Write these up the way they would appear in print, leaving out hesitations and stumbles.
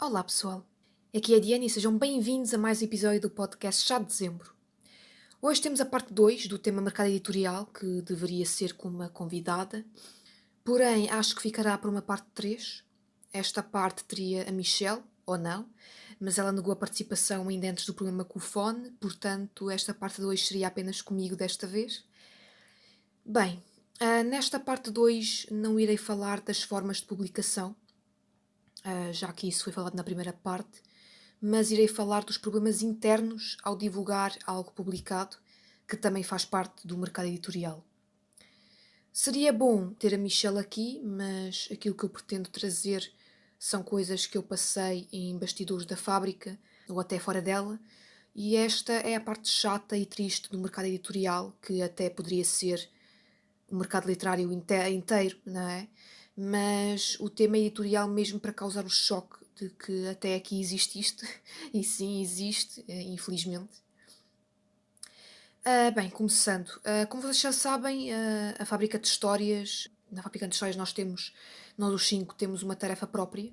Olá pessoal, aqui é a Diana e sejam bem-vindos a mais um episódio do podcast Chá de Dezembro. Hoje temos a parte 2 do tema mercado editorial, que deveria ser com uma convidada, porém acho que ficará para uma parte 3. Esta parte teria a Michelle, ou não, mas ela negou a participação ainda antes do problema com o fone, portanto esta parte 2 seria apenas comigo desta vez. Bem, nesta parte 2 não irei falar das formas de publicação, já que isso foi falado na primeira parte, mas irei falar dos problemas internos ao divulgar algo publicado, que também faz parte do mercado editorial. Seria bom ter a Michelle aqui, mas aquilo que eu pretendo trazer são coisas que eu passei em bastidores da fábrica ou até fora dela, e esta é a parte chata e triste do mercado editorial, que até poderia ser o mercado literário inteiro, não é? Mas o tema editorial mesmo para causar o choque de que até aqui existe isto, e sim, existe, infelizmente. Bem, começando, como vocês já sabem, a fábrica de histórias, na fábrica de histórias nós os cinco temos uma tarefa própria.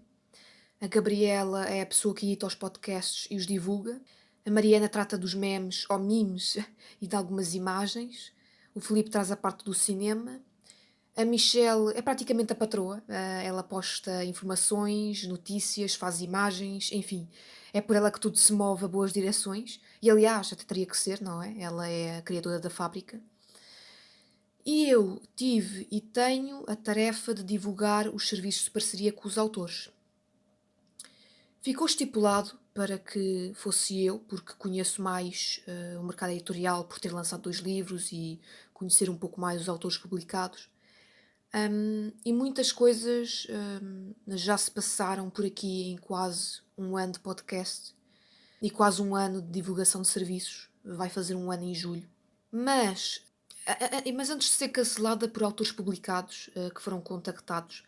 A Gabriela é a pessoa que edita os podcasts e os divulga. A Mariana trata dos memes ou memes e de algumas imagens. O Filipe traz a parte do cinema. A Michelle é praticamente a patroa. Ela posta informações, notícias, faz imagens, enfim. É por ela que tudo se move a boas direções. E aliás, até teria que ser, não é? Ela é a criadora da fábrica. E eu tive e tenho a tarefa de divulgar os serviços de parceria com os autores. Ficou estipulado para que fosse eu, porque conheço mais o mercado editorial por ter lançado 2 livros e conhecer um pouco mais os autores publicados. E muitas coisas já se passaram por aqui em quase um ano de podcast e quase um ano de divulgação de serviços. Vai fazer um ano em julho. Mas antes de ser cancelada por autores publicados que foram contactados,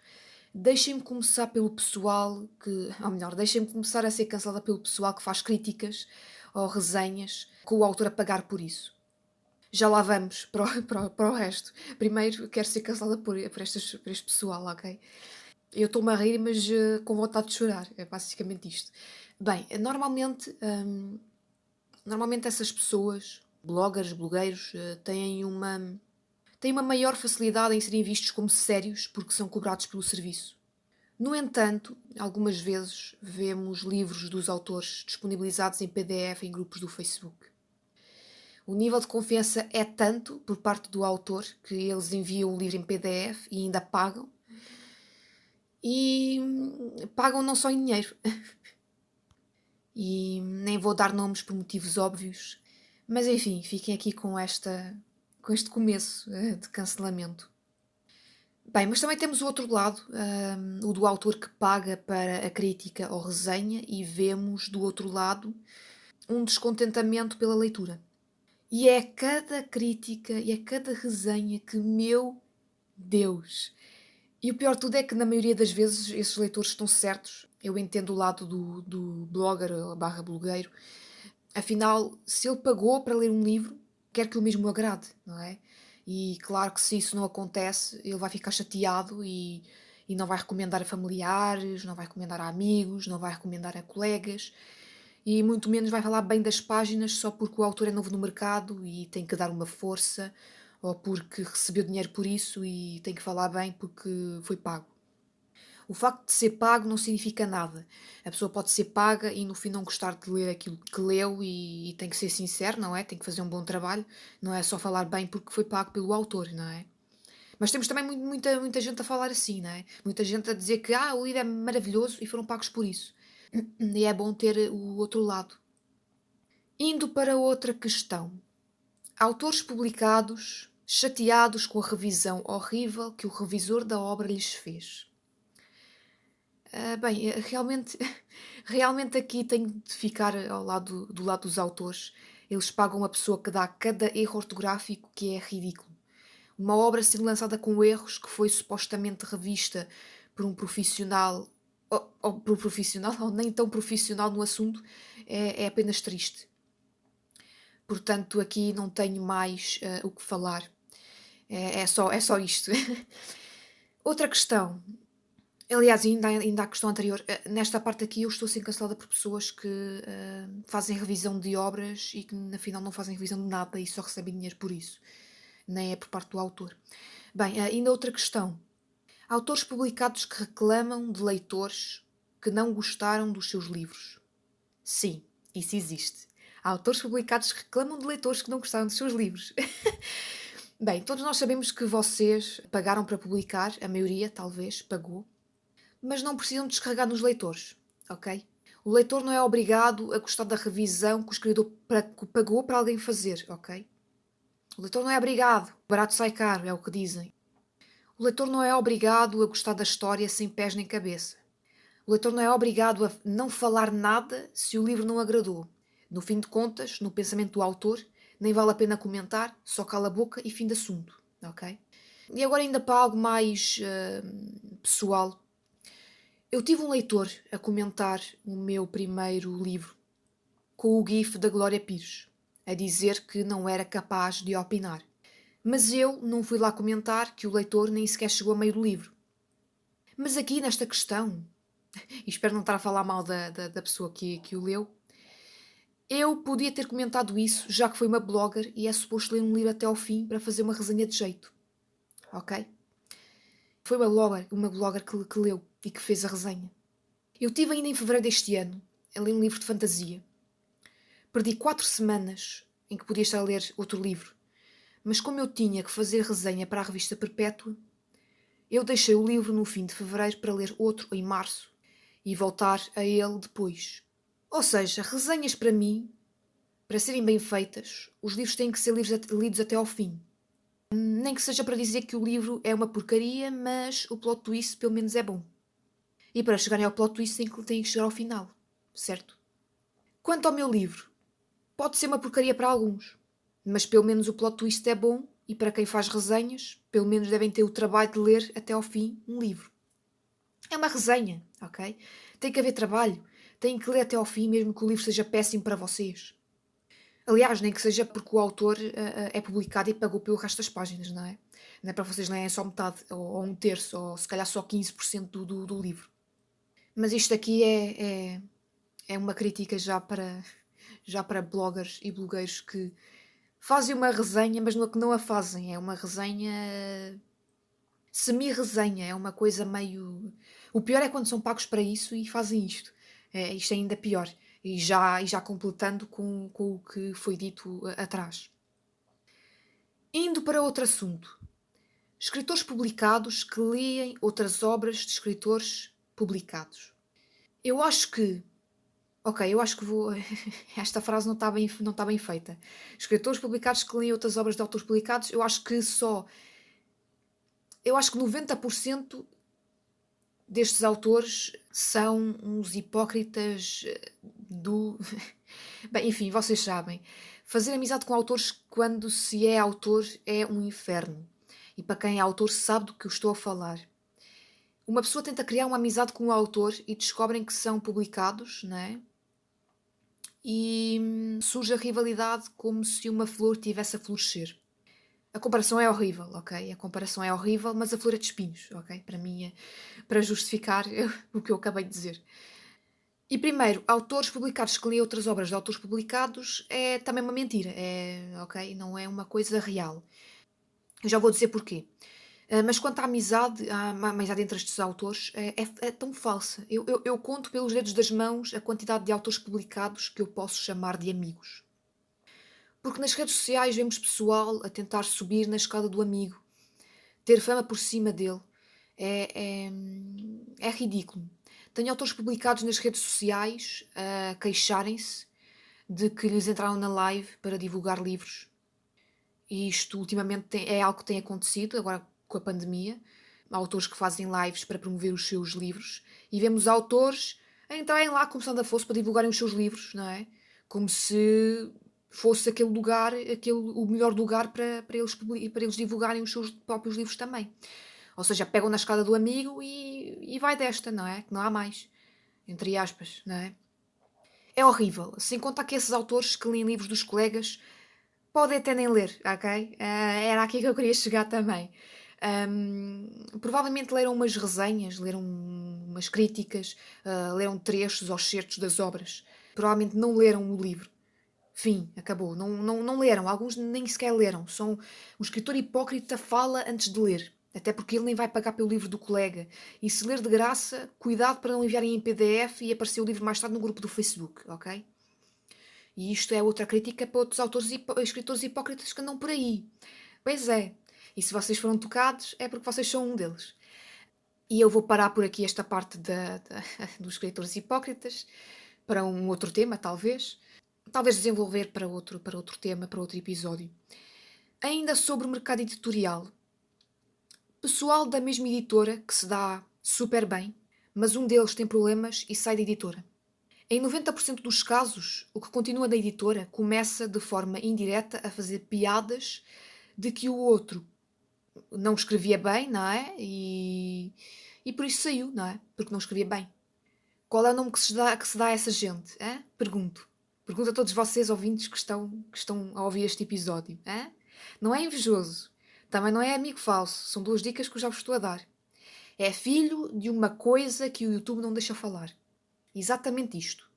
deixem-me começar pelo pessoal que. Ou melhor, deixem-me começar a ser cancelada pelo pessoal que faz críticas ou resenhas com o autor a pagar por isso. Já lá vamos para o resto. Primeiro quero ser cancelada por este pessoal, ok? Eu estou-me a rir, mas com vontade de chorar. É basicamente isto. Bem, normalmente essas pessoas, bloggers, blogueiros, têm uma maior facilidade em serem vistos como sérios porque são cobrados pelo serviço. No entanto, algumas vezes vemos livros dos autores disponibilizados em PDF em grupos do Facebook. O nível de confiança é tanto por parte do autor que eles enviam o livro em PDF e ainda pagam. E pagam não só em dinheiro. E nem vou dar nomes por motivos óbvios. Mas enfim, fiquem aqui com este começo de cancelamento. Bem, mas também temos o outro lado, o do autor que paga para a crítica ou resenha, e vemos do outro lado um descontentamento pela leitura. E é cada crítica e é cada resenha que, meu Deus! E o pior de tudo é que na maioria das vezes esses leitores estão certos. Eu entendo o lado do blogger barra blogueiro. Afinal, se ele pagou para ler um livro, quer que o mesmo agrade, não é? E claro que se isso não acontece, ele vai ficar chateado e não vai recomendar a familiares, não vai recomendar a amigos, não vai recomendar a colegas e muito menos vai falar bem das páginas só porque o autor é novo no mercado e tem que dar uma força ou porque recebeu dinheiro por isso e tem que falar bem porque foi pago. O facto de ser pago não significa nada. A pessoa pode ser paga e no fim não gostar de ler aquilo que leu e tem que ser sincero, não é? Tem que fazer um bom trabalho. Não é só falar bem porque foi pago pelo autor, não é? Mas temos também muita gente a falar assim, não é? Muita gente a dizer que o livro é maravilhoso e foram pagos por isso. E é bom ter o outro lado. Indo para outra questão. Autores publicados chateados com a revisão horrível que o revisor da obra lhes fez. Bem, realmente, realmente aqui tenho de ficar do lado dos autores. Eles pagam a pessoa que dá cada erro ortográfico que é ridículo. Uma obra sendo lançada com erros que foi supostamente revista por um profissional, ou por um profissional, ou nem tão profissional no assunto, é apenas triste. Portanto, aqui não tenho mais o que falar. É só isto. Outra questão. Aliás, ainda à questão anterior, nesta parte aqui eu estou a ser cancelada por pessoas que fazem revisão de obras e que afinal não fazem revisão de nada e só recebem dinheiro por isso. Nem é por parte do autor. Bem, ainda outra questão. Autores publicados que reclamam de leitores que não gostaram dos seus livros. Sim, isso existe. Há autores publicados que reclamam de leitores que não gostaram dos seus livros. Bem, todos nós sabemos que vocês pagaram para publicar, a maioria talvez pagou, mas não precisam descarregar nos leitores, ok? O leitor não é obrigado a gostar da revisão que o escritor pagou para alguém fazer, ok? O leitor não é obrigado. Barato sai caro, é o que dizem. O leitor não é obrigado a gostar da história sem pés nem cabeça. O leitor não é obrigado a não falar nada se o livro não agradou. No fim de contas, no pensamento do autor, nem vale a pena comentar, só cala a boca e fim de assunto, ok? E agora ainda para algo mais pessoal. Eu tive um leitor a comentar o meu primeiro livro com o gif da Glória Pires, a dizer que não era capaz de opinar. Mas eu não fui lá comentar que o leitor nem sequer chegou a meio do livro. Mas aqui nesta questão, e espero não estar a falar mal da pessoa que o leu, eu podia ter comentado isso, já que foi uma blogger e é suposto ler um livro até ao fim para fazer uma resenha de jeito. Ok? Foi uma blogger que leu e que fez a resenha. Eu tive ainda em fevereiro deste ano a ler um livro de fantasia. Perdi 4 semanas em que podia estar a ler outro livro, mas como eu tinha que fazer resenha para a revista Perpétua, eu deixei o livro no fim de fevereiro para ler outro em março e voltar a ele depois. Ou seja, resenhas para mim, para serem bem feitas, os livros têm que ser lidos até ao fim. Nem que seja para dizer que o livro é uma porcaria, mas o plot twist pelo menos é bom. E para chegarem ao plot twist têm que chegar ao final, certo? Quanto ao meu livro, pode ser uma porcaria para alguns, mas pelo menos o plot twist é bom e para quem faz resenhas, pelo menos devem ter o trabalho de ler até ao fim um livro. É uma resenha, ok? Tem que haver trabalho. Têm que ler até ao fim, mesmo que o livro seja péssimo para vocês. Aliás, nem que seja porque o autor é publicado e pagou pelo resto das páginas, não é? Não é para vocês lerem só metade, ou um terço, ou se calhar só 15% do livro. Mas isto aqui é uma crítica já para bloggers e blogueiros que fazem uma resenha, mas não a fazem. É uma resenha semi-resenha, é uma coisa meio... O pior é quando são pagos para isso e fazem isto. Isto é ainda pior. E já completando com o que foi dito atrás. Indo para outro assunto. Escritores publicados que leem outras obras de escritores publicados. Eu acho que... Ok, eu acho que vou... Esta frase não está bem feita. Escritores publicados que leem outras obras de autores publicados, eu acho que 90% destes autores são uns hipócritas do... Bem, enfim, vocês sabem. Fazer amizade com autores quando se é autor é um inferno. E para quem é autor sabe do que eu estou a falar. Uma pessoa tenta criar uma amizade com o autor e descobrem que são publicados, não é? E surge a rivalidade como se uma flor tivesse a florescer. A comparação é horrível, ok? A comparação é horrível, mas a flor é de espinhos, ok? Para mim, para justificar o que eu acabei de dizer. E primeiro, autores publicados que leem outras obras de autores publicados é também uma mentira, ok? Não é uma coisa real. Eu já vou dizer porquê. Mas quanto à amizade, entre estes autores, é tão falsa. Eu conto pelos dedos das mãos a quantidade de autores publicados que eu posso chamar de amigos. Porque nas redes sociais vemos pessoal a tentar subir na escada do amigo, ter fama por cima dele. É ridículo. Tenho autores publicados nas redes sociais a queixarem-se de que lhes entraram na live para divulgar livros. E isto ultimamente é algo que tem acontecido, agora com a pandemia. Há autores que fazem lives para promover os seus livros e vemos autores a entrarem lá como se nada fosse para divulgarem os seus livros, não é? Como se fosse aquele lugar, o melhor lugar para eles divulgarem os seus próprios livros também. Ou seja, pegam na escada do amigo e vai desta, não é? Que não há mais. Entre aspas, não é? É horrível. Sem contar que esses autores que leem livros dos colegas podem até nem ler, ok? Era aqui que eu queria chegar também. Provavelmente leram umas resenhas, leram umas críticas, leram trechos ou excertos das obras. Provavelmente não leram o livro. Fim, acabou. Não leram, alguns nem sequer leram. O escritor hipócrita fala antes de ler, até porque ele nem vai pagar pelo livro do colega. E se ler de graça, cuidado para não enviarem em PDF e aparecer o livro mais tarde no grupo do Facebook, ok? E isto é outra crítica para outros autores e escritores hipócritas que andam por aí. Pois é. E se vocês foram tocados, é porque vocês são um deles. E eu vou parar por aqui esta parte dos escritores hipócritas, para um outro tema, talvez. Talvez desenvolver para outro tema, para outro episódio. Ainda sobre o mercado editorial. Pessoal da mesma editora que se dá super bem, mas um deles tem problemas e sai da editora. Em 90% dos casos, o que continua da editora começa de forma indireta a fazer piadas de que o outro não escrevia bem, não é? E por isso saiu, não é? Porque não escrevia bem. Qual é o nome que se dá a essa gente? Hã? Pergunto. Pergunto a todos vocês, ouvintes, que estão a ouvir este episódio. Hã? Não é invejoso. Também não é amigo falso. São 2 dicas que eu já vos estou a dar. É filho de uma coisa que o YouTube não deixa falar. Exatamente isto.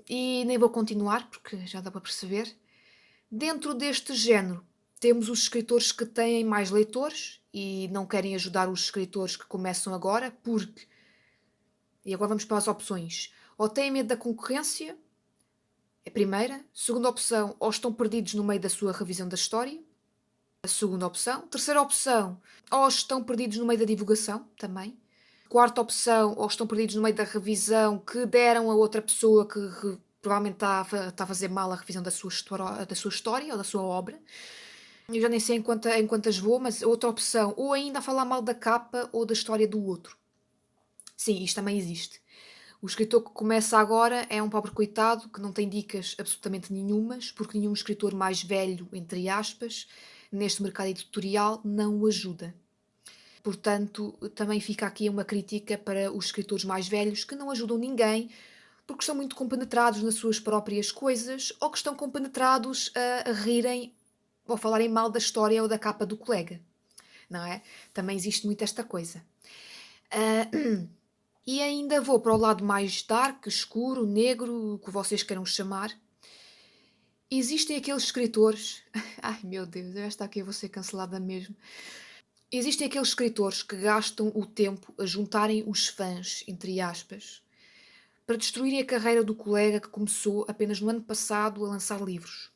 E nem vou continuar, porque já dá para perceber. Dentro deste género, temos os escritores que têm mais leitores e não querem ajudar os escritores que começam agora, porque... E agora vamos para as opções. Ou têm medo da concorrência, é a primeira. Segunda opção, ou estão perdidos no meio da sua revisão da história. A segunda opção. Terceira opção, ou estão perdidos no meio da divulgação, também. Quarta opção, ou estão perdidos no meio da revisão que deram a outra pessoa que provavelmente está a fazer mal a revisão da sua história ou da sua obra. Eu já nem sei em quantas vou, mas outra opção, ou ainda a falar mal da capa ou da história do outro. Sim, isto também existe. O escritor que começa agora é um pobre coitado que não tem dicas absolutamente nenhumas, porque nenhum escritor mais velho, entre aspas, neste mercado editorial não o ajuda. Portanto, também fica aqui uma crítica para os escritores mais velhos que não ajudam ninguém porque estão muito compenetrados nas suas próprias coisas ou que estão compenetrados a rirem ou falarem mal da história ou da capa do colega, não é? Também existe muito esta coisa. E ainda vou para o lado mais dark, escuro, negro, o que vocês queiram chamar. Existem aqueles escritores... Ai meu Deus, esta aqui eu vou ser cancelada mesmo. Existem aqueles escritores que gastam o tempo a juntarem os fãs, entre aspas, para destruírem a carreira do colega que começou apenas no ano passado a lançar livros.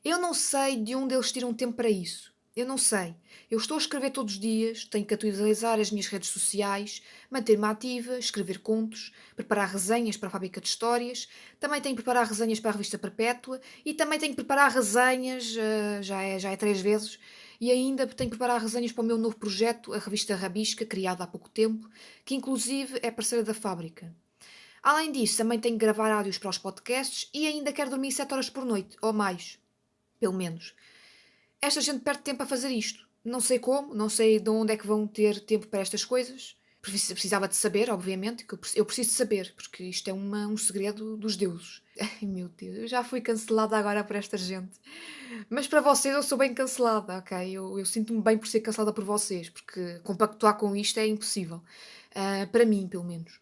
Eu não sei de onde eles tiram tempo para isso. Eu não sei. Eu estou a escrever todos os dias, tenho que atualizar as minhas redes sociais, manter-me ativa, escrever contos, preparar resenhas para a Fábrica de Histórias, também tenho que preparar resenhas para a Revista Perpétua e também tenho que preparar resenhas, já é 3 vezes, e ainda tenho que preparar resenhas para o meu novo projeto, a Revista Rabisca, criada há pouco tempo, que inclusive é parceira da Fábrica. Além disso, também tenho que gravar áudios para os podcasts e ainda quero dormir 7 horas por noite, ou mais, pelo menos. Esta gente perde tempo a fazer isto. Não sei como, não sei de onde é que vão ter tempo para estas coisas. Precisava de saber, obviamente, que eu preciso de saber, porque isto é um segredo dos deuses. Ai meu Deus, eu já fui cancelada agora por esta gente. Mas para vocês eu sou bem cancelada, ok? Eu sinto-me bem por ser cancelada por vocês, porque compactuar com isto é impossível. Para mim, pelo menos.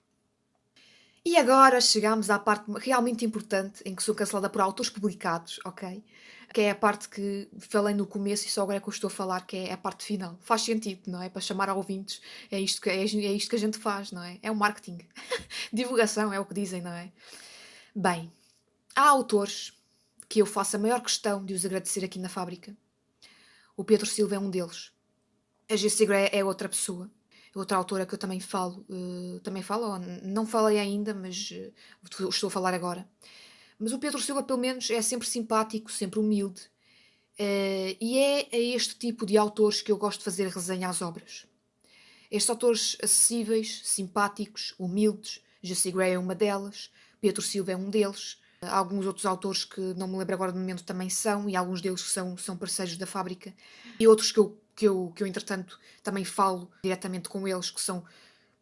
E agora chegamos à parte realmente importante, em que sou cancelada por autores publicados, ok? Que é a parte que falei no começo e só agora é que eu estou a falar, que é a parte final. Faz sentido, não é? Para chamar a ouvintes, é isto que a gente faz, não é? É o marketing. Divulgação, é o que dizem, não é? Bem, há autores que eu faço a maior questão de os agradecer aqui na fábrica. O Pedro Silva é um deles. A Jessie Gray é outra pessoa. Outra autora que eu também falo, não falei ainda, mas estou a falar agora. Mas o Pedro Silva, pelo menos, é sempre simpático, sempre humilde. E é a este tipo de autores que eu gosto de fazer resenha às obras. Estes autores acessíveis, simpáticos, humildes, Jessie Gray é uma delas, Pedro Silva é um deles. Alguns outros autores que não me lembro agora do momento também são, e alguns deles que são parceiros da fábrica. E outros que eu entretanto, também falo diretamente com eles, que são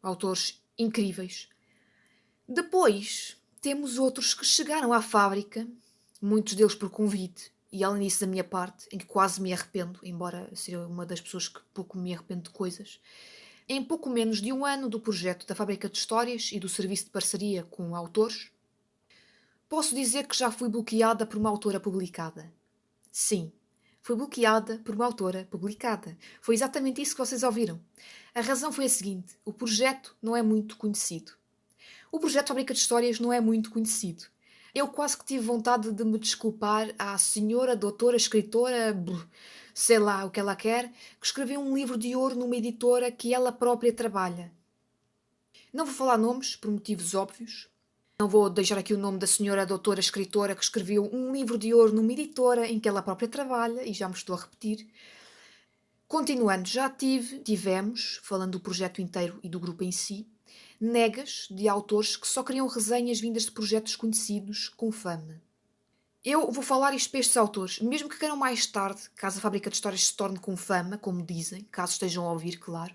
autores incríveis. Depois, temos outros que chegaram à fábrica, muitos deles por convite, e além disso da minha parte, em que quase me arrependo, embora seja uma das pessoas que pouco me arrependo de coisas. Em pouco menos de um ano do projeto da Fábrica de Histórias e do serviço de parceria com autores, posso dizer que já fui bloqueada por uma autora publicada. Sim, fui bloqueada por uma autora publicada. Foi exatamente isso que vocês ouviram. A razão foi a seguinte: o projeto não é muito conhecido. O projeto Fábrica de Histórias não é muito conhecido. Eu quase que tive vontade de me desculpar à senhora, doutora, escritora, sei lá o que ela quer, que escreveu um livro de ouro numa editora que ela própria trabalha. Não vou falar nomes, por motivos óbvios. Não vou deixar aqui o nome da senhora doutora escritora que escreveu um livro de ouro numa editora em que ela própria trabalha, e já me estou a repetir. Continuando, tivemos, falando do projeto inteiro e do grupo em si, negas de autores que só queriam resenhas vindas de projetos conhecidos com fama. Eu vou falar isto para estes autores, mesmo que queiram mais tarde, caso a Fábrica de Histórias se torne com fama, como dizem, caso estejam a ouvir, claro,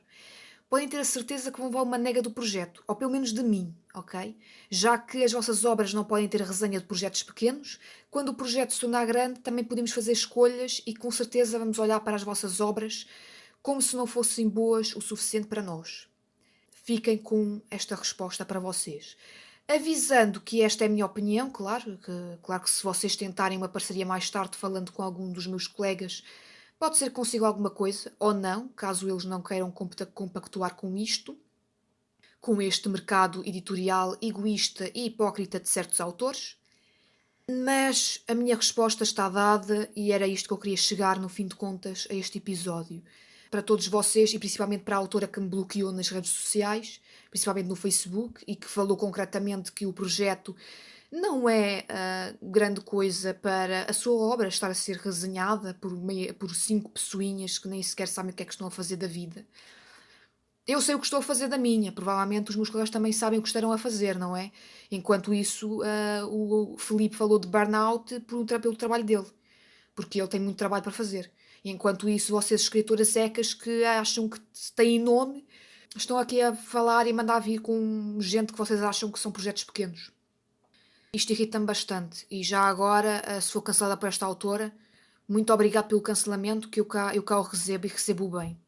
podem ter a certeza que vão levar uma nega do projeto, ou pelo menos de mim, ok? Já que as vossas obras não podem ter resenha de projetos pequenos, quando o projeto se tornar grande também podemos fazer escolhas e com certeza vamos olhar para as vossas obras como se não fossem boas o suficiente para nós. Fiquem com esta resposta para vocês. Avisando que esta é a minha opinião, claro que se vocês tentarem uma parceria mais tarde falando com algum dos meus colegas, pode ser que consiga alguma coisa, ou não, caso eles não queiram compactuar com isto, com este mercado editorial egoísta e hipócrita de certos autores. Mas a minha resposta está dada e era isto que eu queria chegar, no fim de contas, a este episódio. Para todos vocês e principalmente para a autora que me bloqueou nas redes sociais, principalmente no Facebook, e que falou concretamente que o projeto não é grande coisa para a sua obra estar a ser resenhada por 5 pessoinhas que nem sequer sabem o que é que estão a fazer da vida. Eu sei o que estou a fazer da minha, provavelmente os meus colegas também sabem o que estarão a fazer, não é? Enquanto isso, o Felipe falou de burnout pelo trabalho dele, porque ele tem muito trabalho para fazer. Enquanto isso, vocês escritoras ecas que acham que têm nome, estão aqui a falar e mandar vir com gente que vocês acham que são projetos pequenos. Isto irrita-me bastante. E já agora, se for cancelada por esta autora, muito obrigado pelo cancelamento, que eu cá o recebo e recebo bem.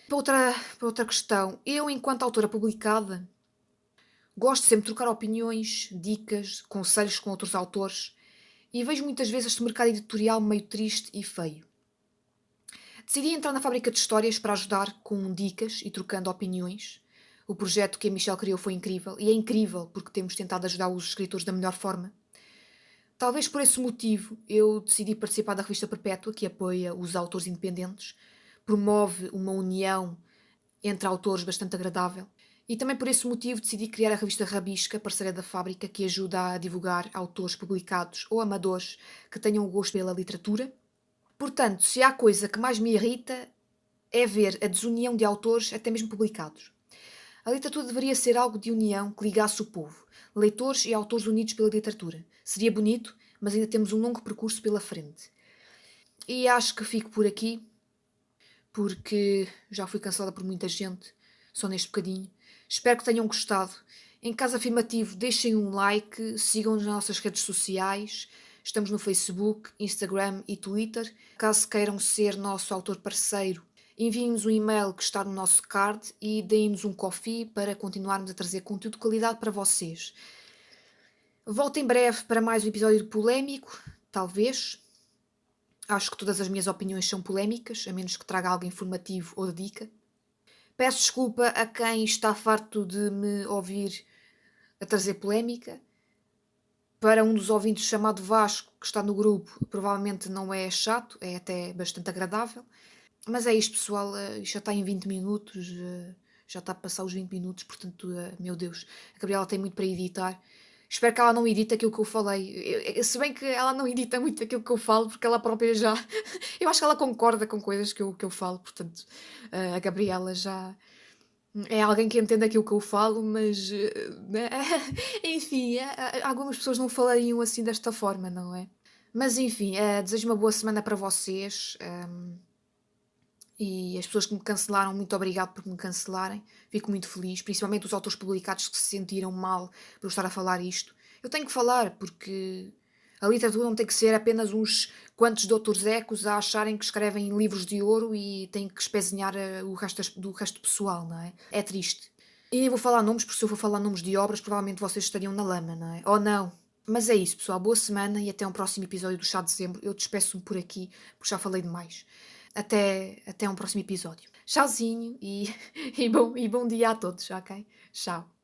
Para outra questão, eu, enquanto autora publicada, gosto sempre de trocar opiniões, dicas, conselhos com outros autores e vejo muitas vezes este mercado editorial meio triste e feio. Decidi entrar na Fábrica de Histórias para ajudar com dicas e trocando opiniões. O projeto que a Michelle criou foi incrível e é incrível porque temos tentado ajudar os escritores da melhor forma. Talvez por esse motivo eu decidi participar da Revista Perpétua, que apoia os autores independentes, promove uma união entre autores bastante agradável. E também por esse motivo decidi criar a revista Rabisca, parceira da Fábrica, que ajuda a divulgar autores publicados ou amadores que tenham gosto pela literatura. Portanto, se há coisa que mais me irrita é ver a desunião de autores, até mesmo publicados. A literatura deveria ser algo de união que ligasse o povo, leitores e autores unidos pela literatura. Seria bonito, mas ainda temos um longo percurso pela frente. E acho que fico por aqui, porque já fui cancelada por muita gente, só neste bocadinho. Espero que tenham gostado. Em caso afirmativo, deixem um like, sigam-nos nas nossas redes sociais. Estamos no Facebook, Instagram e Twitter. Caso queiram ser nosso autor parceiro, enviem-nos um e-mail que está no nosso card e deem-nos um coffee para continuarmos a trazer conteúdo de qualidade para vocês. Volto em breve para mais um episódio polémico, talvez. Acho que todas as minhas opiniões são polémicas, a menos que traga algo informativo ou de dica. Peço desculpa a quem está farto de me ouvir a trazer polémica. Para um dos ouvintes chamado Vasco, que está no grupo, provavelmente não é chato, é até bastante agradável. Mas é isto, pessoal, isto já está em 20 minutos, já está a passar os 20 minutos, portanto, meu Deus, a Gabriela tem muito para editar. Espero que ela não edite aquilo que eu falei. Se bem que ela não edita muito aquilo que eu falo, porque ela própria já. Eu acho que ela concorda com coisas que eu falo, portanto, a Gabriela já. É alguém que entende aquilo que eu falo, mas. Né? Enfim, algumas pessoas não falariam assim desta forma, não é? Mas enfim, desejo uma boa semana para vocês. E as pessoas que me cancelaram, muito obrigado por me cancelarem. Fico muito feliz, principalmente os autores publicados que se sentiram mal por eu estar a falar isto. Eu tenho que falar porque A literatura não tem que ser apenas uns quantos doutores ecos a acharem que escrevem livros de ouro e têm que espezinhar o resto do resto pessoal, não é? É triste. E nem vou falar nomes, porque se eu for falar nomes de obras, provavelmente vocês estariam na lama, não é? Ou não. Mas é isso, pessoal. Boa semana e até um próximo episódio do Chá de Dezembro. Eu despeço-me por aqui, porque já falei demais. Até um próximo episódio. Tchauzinho e, e bom dia a todos, ok? Tchau.